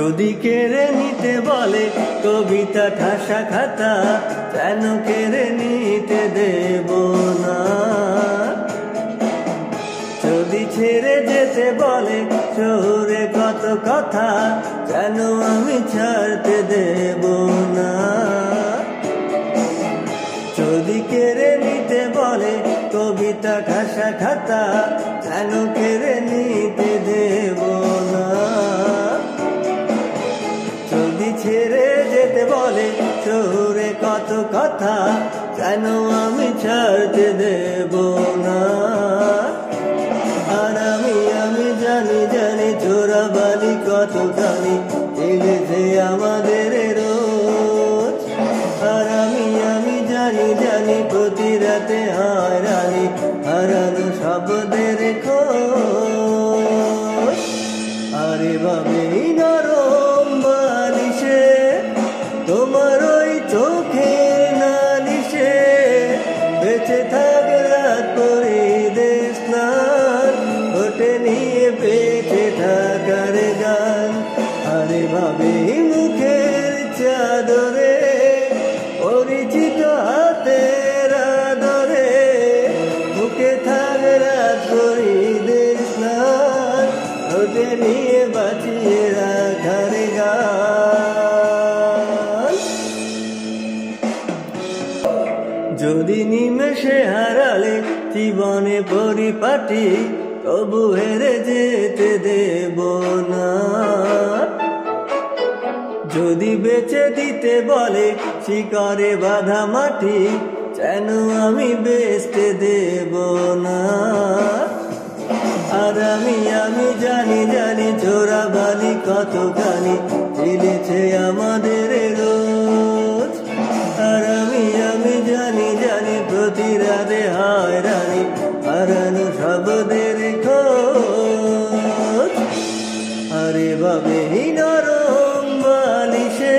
যদি কেড়ে নিতে বলে কবিতা ঠাসা খাতা, কেন কেড়ে নিতে দেব না। যদি ছেড়ে যেতে বলে শহুরে কত কথা, কেন আমি ছাড়তে দেব না। যদি কেড়ে নিতে বলে কবিতা ঠাসা খাতা, কেন কেড়ে নিতে দেব না। যদি ছেড়ে যেতে বলে শহুরে কত কথা, কেন আমি ছাড়তে দেব না। আর আমি জানি চোরাবালি কত গানি লেগেছে আমাদের রোজ। আর আমি জানি প্রতি রাতে হারানি হারানো শব্দের খোঁজ। আরে বাবে নরম বালিশে তোমার ওই চোখের নালিশে, বেঁচে থাক রাত পরিদেশ স্নান, ওঠে নিয়ে বেঁচে থাকার গান। আরে ভাবে মুখের চাদরে পরিচিত হাতের আদরে, বুকে থাক রাত পরিদেশ স্নান, ওঠে নিয়ে বাঁচিয়ে রাখার গান। যদি নিমেষে হারালে জীবনে পরিপাটি, তবু হেরে যেতে দেব না। যদি বেচে দিতে বলে শিকরে বাঁধা মাটি, কেন আমি বেচতে দেব না। আর আমি জানি চোরাবালি কত গানি ঝিলেছে আমাদের রোজ। আর আমি জানি প্রতি রাতে হায়রানি হারানো শব্দের খোঁজ। আরে বাবে নরম বালিশে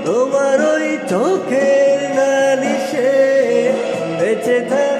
তোমার ওই চোখের নালিশে, বেঁচে থাক